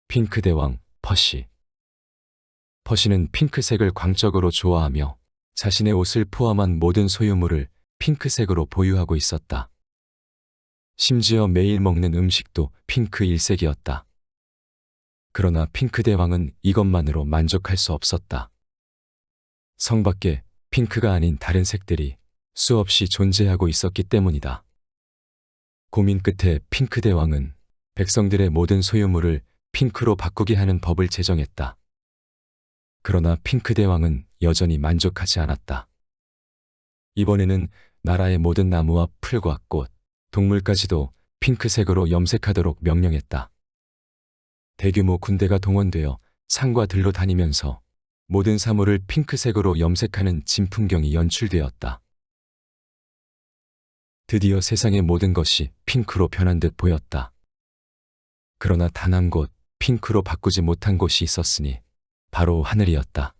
핑크 대왕 퍼시. 퍼시는 핑크색을 광적으로 좋아하며 자신의 옷을 포함한 모든 소유물을 핑크색으로 보유하고 있었다. 심지어 매일 먹는 음식도 핑크 일색이었다. 그러나 핑크 대왕은 이것만으로 만족할 수 없었다. 성 밖에 핑크가 아닌 다른 색들이 수없이 존재하고 있었기 때문이다. 고민 끝에 핑크 대왕은 백성들의 모든 소유물을 핑크로 바꾸게 하는 법을 제정했다. 그러나 핑크 대왕은 여전히 만족하지 않았다. 이번에는 나라의 모든 나무와 풀과 꽃, 동물까지도 핑크색으로 염색하도록 명령했다. 대규모 군대가 동원되어 산과 들로 다니면서 모든 사물을 핑크색으로 염색하는 진풍경이 연출되었다. 드디어 세상의 모든 것이 핑크로 변한 듯 보였다. 그러나 단 한 곳 핑크로 바꾸지 못한 곳이 있었으니 바로 하늘이었다.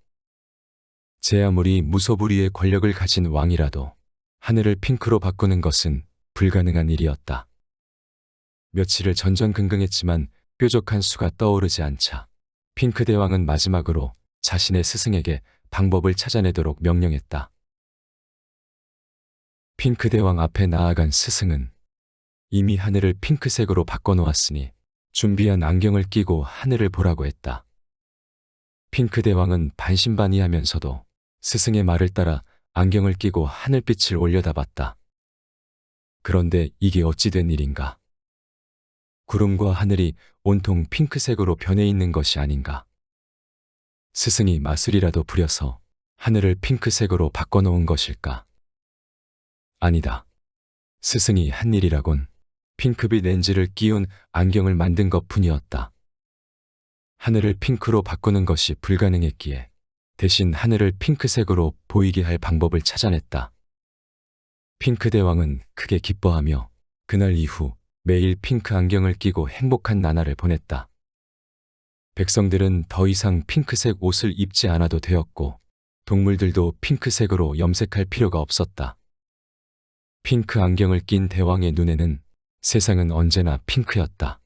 제 아무리 무소불위의 권력을 가진 왕이라도 하늘을 핑크로 바꾸는 것은 불가능한 일이었다. 며칠을 전전긍긍했지만 뾰족한 수가 떠오르지 않자 핑크 대왕은 마지막으로 자신의 스승에게 방법을 찾아내도록 명령했다. 핑크 대왕 앞에 나아간 스승은 이미 하늘을 핑크색으로 바꿔놓았으니 준비한 안경을 끼고 하늘을 보라고 했다. 핑크 대왕은 반신반의하면서도 스승의 말을 따라 안경을 끼고 하늘빛을 올려다봤다. 그런데 이게 어찌 된 일인가? 구름과 하늘이 온통 핑크색으로 변해 있는 것이 아닌가? 스승이 마술이라도 부려서 하늘을 핑크색으로 바꿔놓은 것일까? 아니다. 스승이 한 일이라곤 핑크빛 렌즈를 끼운 안경을 만든 것뿐이었다. 하늘을 핑크로 바꾸는 것이 불가능했기에 대신 하늘을 핑크색으로 보이게 할 방법을 찾아냈다. 핑크 대왕은 크게 기뻐하며 그날 이후 매일 핑크 안경을 끼고 행복한 나날을 보냈다. 백성들은 더 이상 핑크색 옷을 입지 않아도 되었고 동물들도 핑크색으로 염색할 필요가 없었다. 핑크 안경을 낀 대왕의 눈에는 세상은 언제나 핑크였다.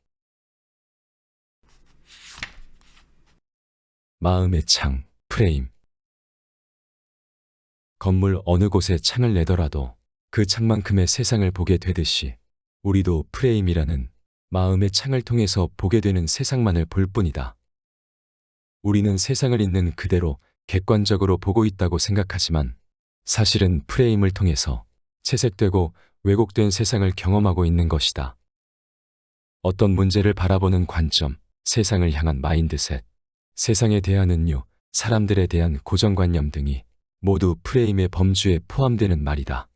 마음의 창, 프레임. 건물 어느 곳에 창을 내더라도 그 창만큼의 세상을 보게 되듯이 우리도 프레임이라는 마음의 창을 통해서 보게 되는 세상만을 볼 뿐이다. 우리는 세상을 있는 그대로 객관적으로 보고 있다고 생각하지만 사실은 프레임을 통해서 채색되고 왜곡된 세상을 경험하고 있는 것이다. 어떤 문제를 바라보는 관점, 세상을 향한 마인드셋, 세상에 대한 은유, 사람들에 대한 고정관념 등이 모두 프레임의 범주에 포함되는 말이다.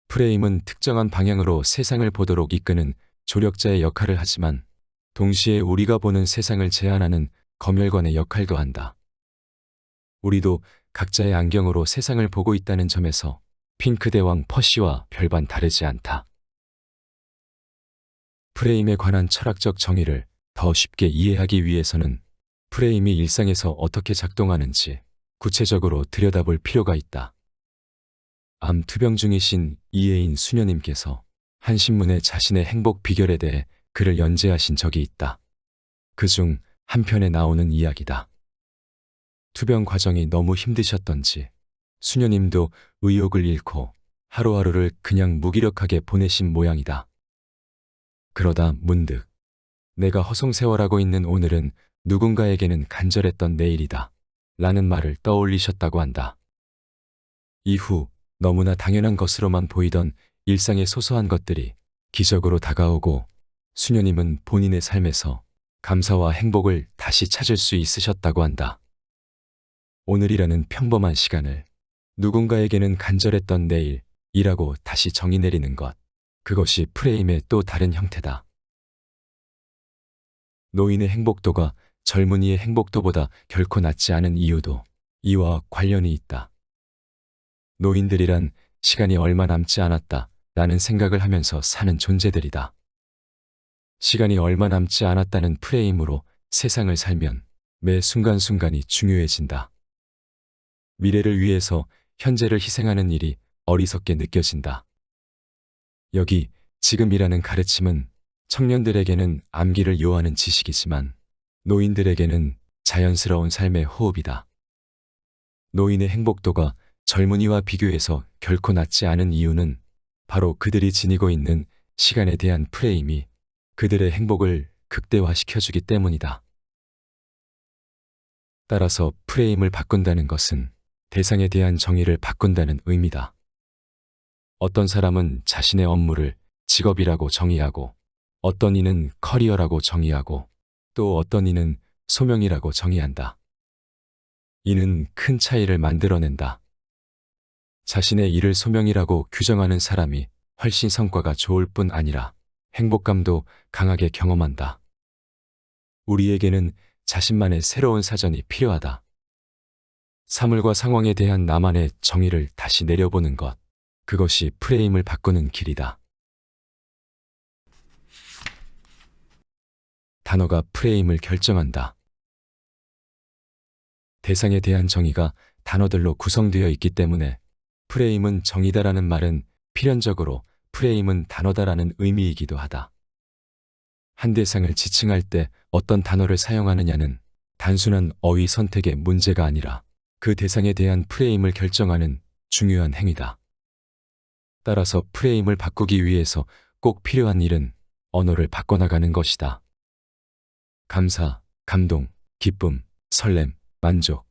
프레임은 특정한 방향으로 세상을 보도록 이끄는 조력자의 역할을 하지만 동시에 우리가 보는 세상을 제한하는 검열관의 역할도 한다. 우리도 각자의 안경으로 세상을 보고 있다는 점에서 핑크 대왕 퍼시와 별반 다르지 않다. 프레임에 관한 철학적 정의를 더 쉽게 이해하기 위해서는 프레임이 일상에서 어떻게 작동하는지 구체적으로 들여다볼 필요가 있다. 암 투병 중이신 이혜인 수녀님께서 한 신문에 자신의 행복 비결에 대해 글을 연재하신 적이 있다. 그중 한 편에 나오는 이야기다. 투병 과정이 너무 힘드셨던지 수녀님도 의욕을 잃고 하루하루를 그냥 무기력하게 보내신 모양이다. 그러다 문득 내가 허송세월하고 있는 오늘은 누군가에게는 간절했던 내일이다 라는 말을 떠올리셨다고 한다. 이후 너무나 당연한 것으로만 보이던 일상의 소소한 것들이 기적으로 다가오고 수녀님은 본인의 삶에서 감사와 행복을 다시 찾을 수 있으셨다고 한다. 오늘이라는 평범한 시간을 누군가에게는 간절했던 내일이라고 다시 정의 내리는 것, 그것이 프레임의 또 다른 형태다. 노인의 행복도가 젊은이의 행복도보다 결코 낮지 않은 이유도 이와 관련이 있다. 노인들이란 시간이 얼마 남지 않았다 라는 생각을 하면서 사는 존재들이다. 시간이 얼마 남지 않았다는 프레임으로 세상을 살면 매 순간순간이 중요해진다. 미래를 위해서 현재를 희생하는 일이 어리석게 느껴진다. 여기 지금이라는 가르침은 청년들에게는 암기를 요하는 지식이지만 노인들에게는 자연스러운 삶의 호흡이다. 노인의 행복도가 젊은이와 비교해서 결코 낮지 않은 이유는 바로 그들이 지니고 있는 시간에 대한 프레임이 그들의 행복을 극대화시켜주기 때문이다. 따라서 프레임을 바꾼다는 것은 대상에 대한 정의를 바꾼다는 의미다. 어떤 사람은 자신의 업무를 직업이라고 정의하고, 어떤 이는 커리어라고 정의하고, 또 어떤 이는 소명이라고 정의한다. 이는 큰 차이를 만들어낸다. 자신의 일을 소명이라고 규정하는 사람이 훨씬 성과가 좋을 뿐 아니라 행복감도 강하게 경험한다. 우리에게는 자신만의 새로운 사전이 필요하다. 사물과 상황에 대한 나만의 정의를 다시 내려보는 것, 그것이 프레임을 바꾸는 길이다. 단어가 프레임을 결정한다. 대상에 대한 정의가 단어들로 구성되어 있기 때문에 프레임은 정의다라는 말은 필연적으로 프레임은 단어다라는 의미이기도 하다. 한 대상을 지칭할 때 어떤 단어를 사용하느냐는 단순한 어휘 선택의 문제가 아니라 그 대상에 대한 프레임을 결정하는 중요한 행위다. 따라서 프레임을 바꾸기 위해서 꼭 필요한 일은 언어를 바꿔나가는 것이다. 감사, 감동, 기쁨, 설렘, 만족.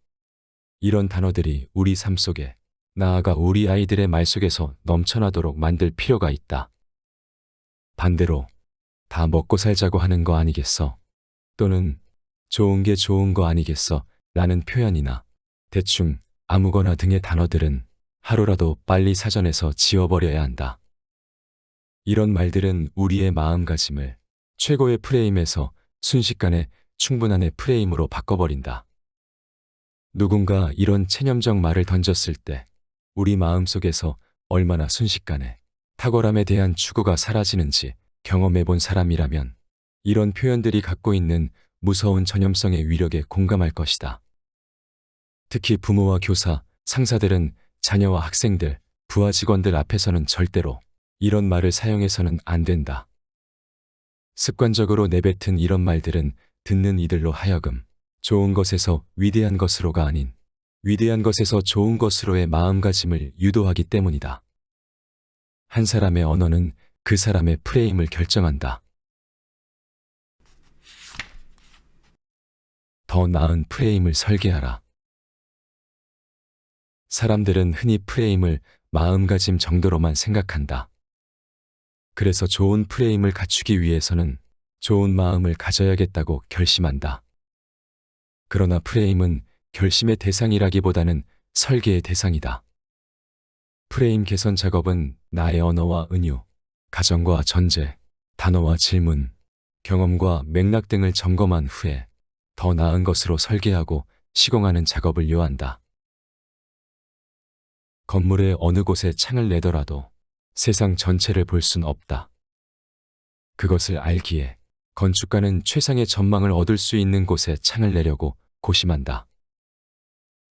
이런 단어들이 우리 삶 속에, 나아가 우리 아이들의 말 속에서 넘쳐나도록 만들 필요가 있다. 반대로 다 먹고 살자고 하는 거 아니겠어? 또는 좋은 게 좋은 거 아니겠어? 라는 표현이나 대충 아무거나 등의 단어들은 하루라도 빨리 사전에서 지워버려야 한다. 이런 말들은 우리의 마음가짐을 최고의 프레임에서 순식간에 충분한의 프레임으로 바꿔버린다. 누군가 이런 체념적 말을 던졌을 때 우리 마음속에서 얼마나 순식간에 탁월함에 대한 추구가 사라지는지 경험해 본 사람이라면 이런 표현들이 갖고 있는 무서운 전염성의 위력에 공감할 것이다. 특히 부모와 교사, 상사들은 자녀와 학생들, 부하 직원들 앞에서는 절대로 이런 말을 사용해서는 안 된다. 습관적으로 내뱉은 이런 말들은 듣는 이들로 하여금 좋은 것에서 위대한 것으로가 아닌 위대한 것에서 좋은 것으로의 마음가짐을 유도하기 때문이다. 한 사람의 언어는 그 사람의 프레임을 결정한다. 더 나은 프레임을 설계하라. 사람들은 흔히 프레임을 마음가짐 정도로만 생각한다. 그래서 좋은 프레임을 갖추기 위해서는 좋은 마음을 가져야겠다고 결심한다. 그러나 프레임은 결심의 대상이라기보다는 설계의 대상이다. 프레임 개선 작업은 나의 언어와 은유, 가정과 전제, 단어와 질문, 경험과 맥락 등을 점검한 후에 더 나은 것으로 설계하고 시공하는 작업을 요한다. 건물의 어느 곳에 창을 내더라도 세상 전체를 볼 순 없다. 그것을 알기에 건축가는 최상의 전망을 얻을 수 있는 곳에 창을 내려고 고심한다.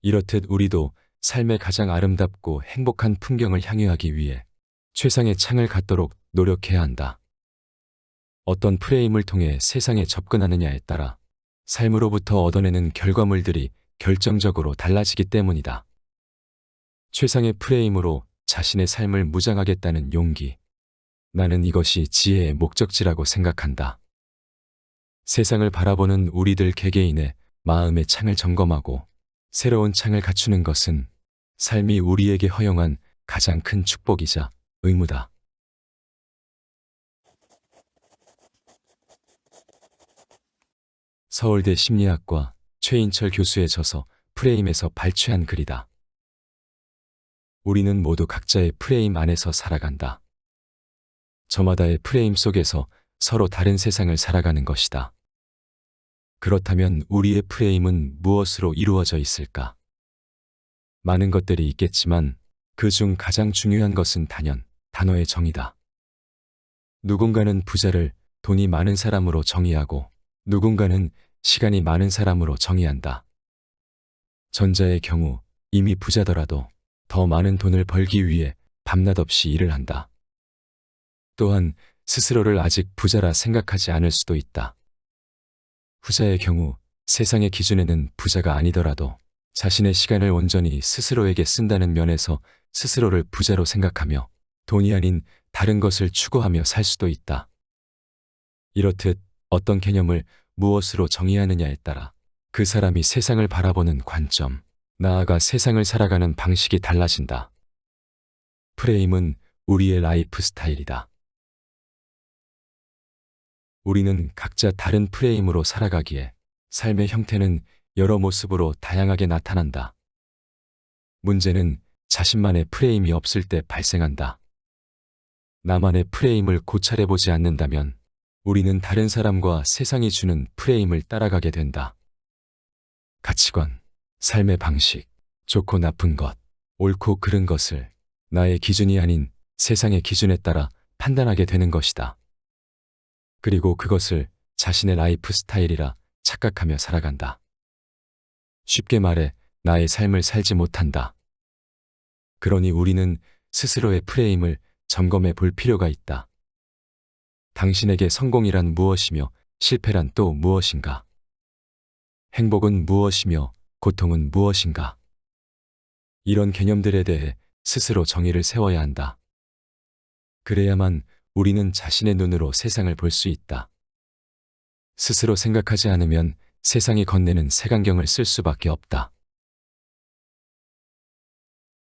이렇듯 우리도 삶의 가장 아름답고 행복한 풍경을 향유하기 위해 최상의 창을 갖도록 노력해야 한다. 어떤 프레임을 통해 세상에 접근하느냐에 따라 삶으로부터 얻어내는 결과물들이 결정적으로 달라지기 때문이다. 최상의 프레임으로 자신의 삶을 무장하겠다는 용기. 나는 이것이 지혜의 목적지라고 생각한다. 세상을 바라보는 우리들 개개인의 마음의 창을 점검하고 새로운 창을 갖추는 것은 삶이 우리에게 허용한 가장 큰 축복이자 의무다. 서울대 심리학과 최인철 교수의 저서 프레임에서 발췌한 글이다. 우리는 모두 각자의 프레임 안에서 살아간다. 저마다의 프레임 속에서 서로 다른 세상을 살아가는 것이다. 그렇다면 우리의 프레임은 무엇으로 이루어져 있을까? 많은 것들이 있겠지만 그중 가장 중요한 것은 단연 단어의 정의다. 누군가는 부자를 돈이 많은 사람으로 정의하고 누군가는 시간이 많은 사람으로 정의한다. 전자의 경우 이미 부자더라도 더 많은 돈을 벌기 위해 밤낮 없이 일을 한다. 또한 스스로를 아직 부자라 생각하지 않을 수도 있다. 후자의 경우 세상의 기준에는 부자가 아니더라도 자신의 시간을 온전히 스스로에게 쓴다는 면에서 스스로를 부자로 생각하며 돈이 아닌 다른 것을 추구하며 살 수도 있다. 이렇듯 어떤 개념을 무엇으로 정의하느냐에 따라 그 사람이 세상을 바라보는 관점, 나아가 세상을 살아가는 방식이 달라진다. 프레임은 우리의 라이프 스타일이다. 우리는 각자 다른 프레임으로 살아가기에 삶의 형태는 여러 모습으로 다양하게 나타난다. 문제는 자신만의 프레임이 없을 때 발생한다. 나만의 프레임을 고찰해보지 않는다면 우리는 다른 사람과 세상이 주는 프레임을 따라가게 된다. 가치관, 삶의 방식, 좋고 나쁜 것, 옳고 그른 것을 나의 기준이 아닌 세상의 기준에 따라 판단하게 되는 것이다. 그리고 그것을 자신의 라이프 스타일이라 착각하며 살아간다. 쉽게 말해 나의 삶을 살지 못한다. 그러니 우리는 스스로의 프레임을 점검해 볼 필요가 있다. 당신에게 성공이란 무엇이며 실패란 또 무엇인가? 행복은 무엇이며 고통은 무엇인가? 이런 개념들에 대해 스스로 정의를 세워야 한다. 그래야만 우리는 자신의 눈으로 세상을 볼 수 있다. 스스로 생각하지 않으면 세상이 건네는 색안경을 쓸 수밖에 없다.